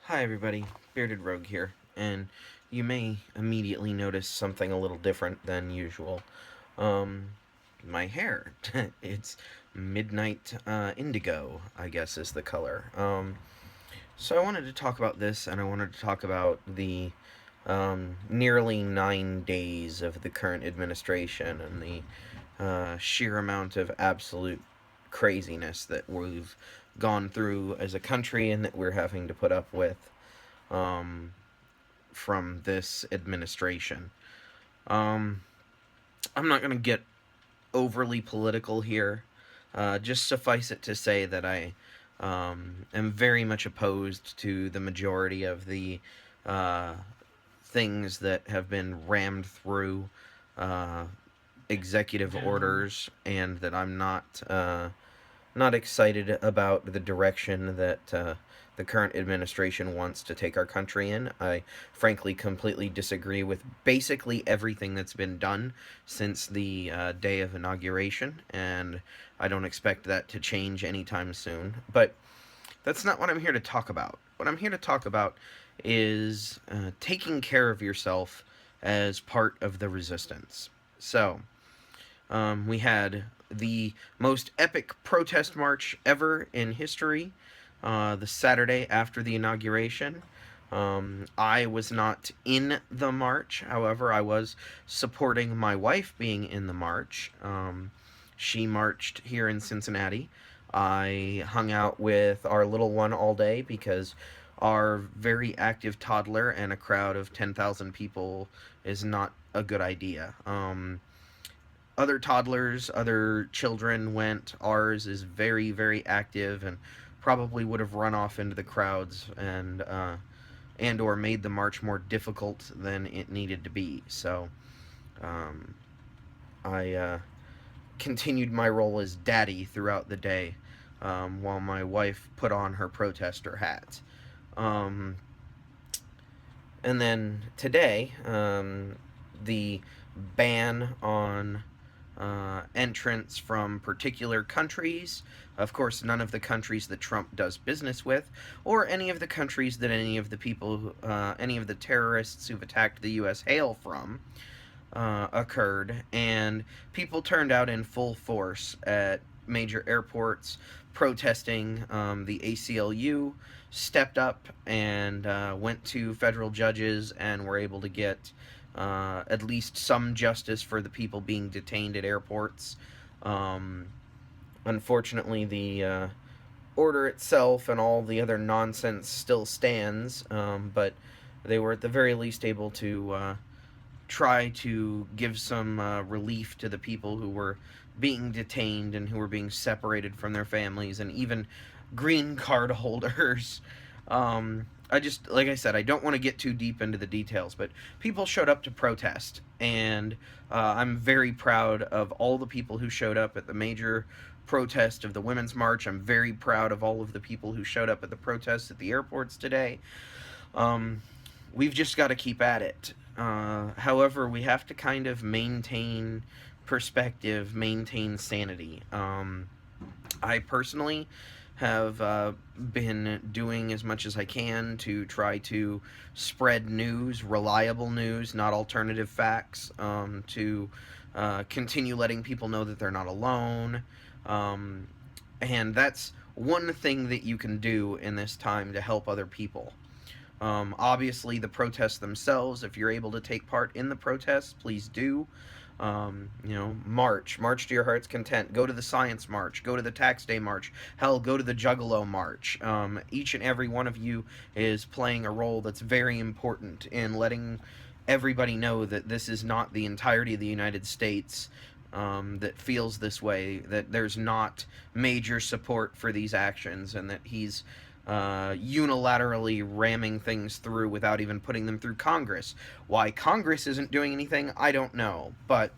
Hi everybody, Bearded Rogue here, and you may immediately notice something a little different than usual. Um, my hair. It's midnight indigo, I guess is the color. So I wanted to talk about this, and I wanted to talk about the nearly 9 days of the current administration and the sheer amount of absolute craziness that we've gone through as a country and that we're having to put up with um, from this administration. Um, I'm not going to get overly political here. Just suffice it to say that I am very much opposed to the majority of the uh, things that have been rammed through uh, executive orders, and that I'm not excited about the direction that the current administration wants to take our country in. I frankly completely disagree with basically everything that's been done since the day of inauguration, and I don't expect that to change anytime soon. But that's not what I'm here to talk about. What I'm here to talk about is taking care of yourself as part of the resistance. So, we had the most epic protest march ever in history the Saturday after the inauguration. I was not in the march, however, I was supporting my wife being in the march. She marched here in Cincinnati. I hung out with our little one all day because our very active toddler and a crowd of 10,000 people is not a good idea. Other toddlers, other children went. Ours is very, very active and probably would have run off into the crowds and or made the march more difficult than it needed to be. So um, I continued my role as daddy throughout the day while my wife put on her protester hat. Um, and then today, the ban on entrance from particular countries. Of course, none of the countries that Trump does business with, or any of the countries that any of the people, any of the terrorists who've attacked the U.S. hail from, occurred, and people turned out in full force at major airports protesting. The ACLU stepped up and went to federal judges and were able to get at least some justice for the people being detained at airports. Um, Unfortunately, the order itself and all the other nonsense still stands, but they were at the very least able to try to give some relief to the people who were being detained and who were being separated from their families and even green card holders. I just, like I said, I don't want to get too deep into the details, but people showed up to protest, and I'm very proud of all the people who showed up at the major protest of the Women's March. I'm very proud of all of the people who showed up at the protests at the airports today. Um, we've just got to keep at it. However, we have to kind of maintain perspective, maintain sanity. I personally have been doing as much as I can to try to spread news, reliable news, not alternative facts, to continue letting people know that they're not alone. Um, and that's one thing that you can do in this time to help other people. Obviously, the protests themselves, if you're able to take part in the protests, please do. March to your heart's content. Go to the Science March. Go to the Tax Day March. Hell, go to the Juggalo March. Each and every one of you is playing a role that's very important in letting everybody know that this is not the entirety of the United States that feels this way, that there's not major support for these actions, and that he's unilaterally ramming things through without even putting them through Congress. Why Congress isn't doing anything, I don't know. But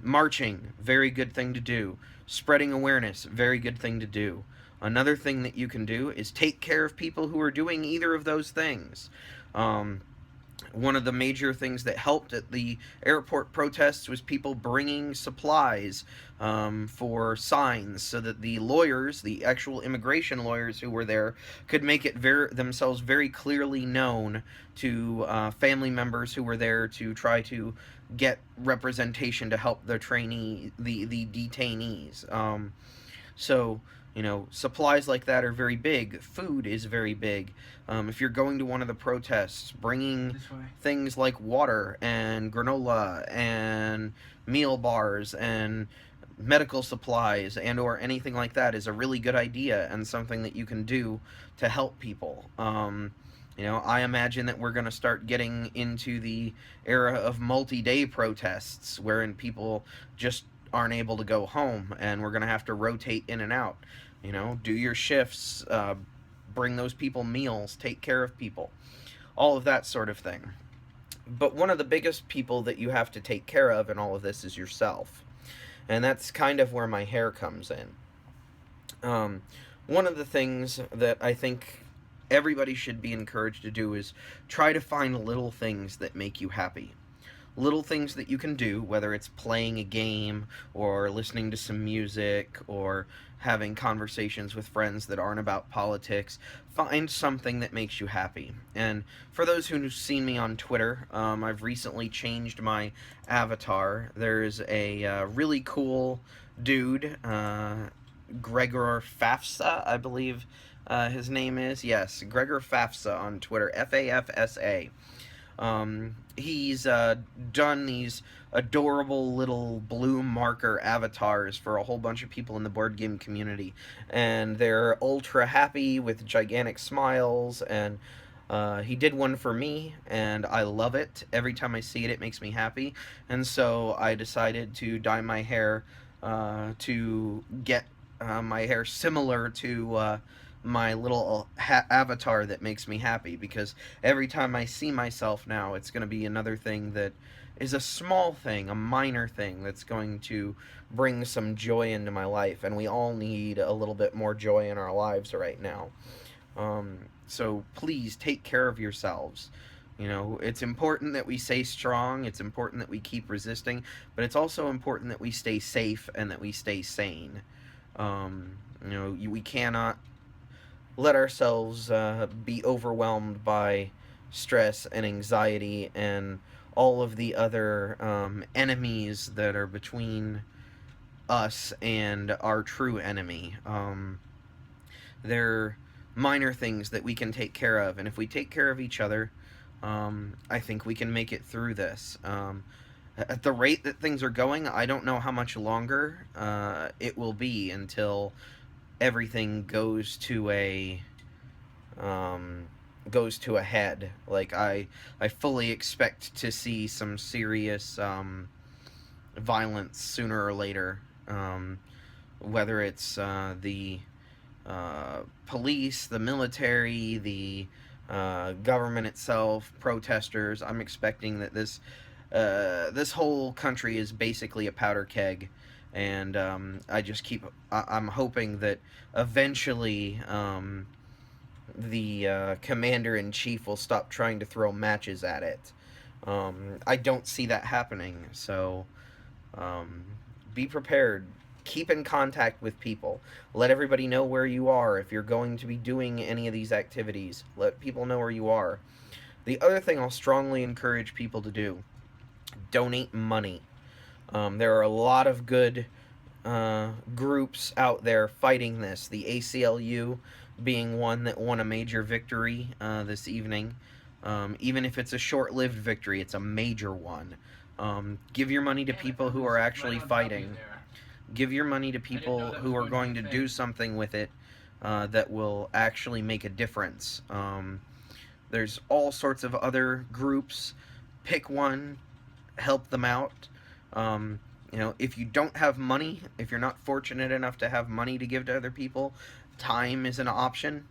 marching, very good thing to do. Spreading awareness, very good thing to do. Another thing that you can do is take care of people who are doing either of those things. Um, One of the major things that helped at the airport protests was people bringing supplies for signs so that the lawyers, the actual immigration lawyers who were there, could make it themselves very clearly known to family members who were there to try to get representation to help the detainees. So, supplies like that are very big. Food is very big. If you're going to one of the protests, bringing things like water and granola and meal bars and medical supplies and or anything like that is a really good idea and something that you can do to help people. I imagine that we're going to start getting into the era of multi-day protests wherein people just aren't able to go home and we're going to have to rotate in and out. Do your shifts, bring those people meals, take care of people, all of that sort of thing. But one of the biggest people that you have to take care of in all of this is yourself. And that's kind of where my hair comes in. One of the things that I think everybody should be encouraged to do is try to find little things that make you happy. Little things that you can do, whether it's playing a game or listening to some music or having conversations with friends that aren't about politics. Find something that makes you happy. And for those who've seen me on Twitter, I've recently changed my avatar. There's a really cool dude, Gregor Fafsa, I believe his name is. Yes, Gregor Fafsa on Twitter, Fafsa. He's done these adorable little blue marker avatars for a whole bunch of people in the board game community, and they're ultra happy with gigantic smiles, and he did one for me, and I love it. Every time I see it, it makes me happy, and so I decided to dye my hair to get my hair similar to my little avatar that makes me happy, because every time I see myself now, it's going to be another thing that is a small thing, a minor thing that's going to bring some joy into my life, and we all need a little bit more joy in our lives right now. So please take care of yourselves. It's important that we stay strong, it's important that we keep resisting, but it's also important that we stay safe and that we stay sane. We cannot let ourselves be overwhelmed by stress and anxiety and all of the other enemies that are between us and our true enemy. They're minor things that we can take care of, and if we take care of each other, I think we can make it through this. At the rate that things are going, I don't know how much longer it will be until everything goes to a head. Like I fully expect to see some serious violence sooner or later, whether it's the police, the military, the government itself, protesters. I'm expecting that this whole country is basically a powder keg, and I'm hoping that eventually the commander-in-chief will stop trying to throw matches at it. I don't see that happening, so be prepared. Keep in contact with people. Let everybody know where you are. If you're going to be doing any of these activities, let people know where you are. The other thing I'll strongly encourage people to do, donate money. There are a lot of good groups out there fighting this. The ACLU being one that won a major victory this evening. Even if it's a short-lived victory, it's a major one. Give your money to people who are actually fighting. Give your money to people who are going to do something with it that will actually make a difference. There's all sorts of other groups. Pick one, help them out. If you don't have money, if you're not fortunate enough to have money to give to other people, time is an option.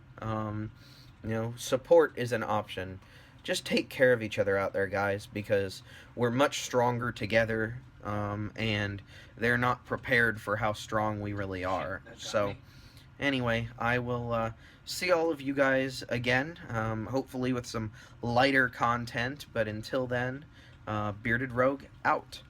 Support is an option. Just take care of each other out there, guys, because we're much stronger together, and they're not prepared for how strong we really are. So, Anyway, I will see all of you guys again, hopefully with some lighter content. But until then, Bearded Rogue out.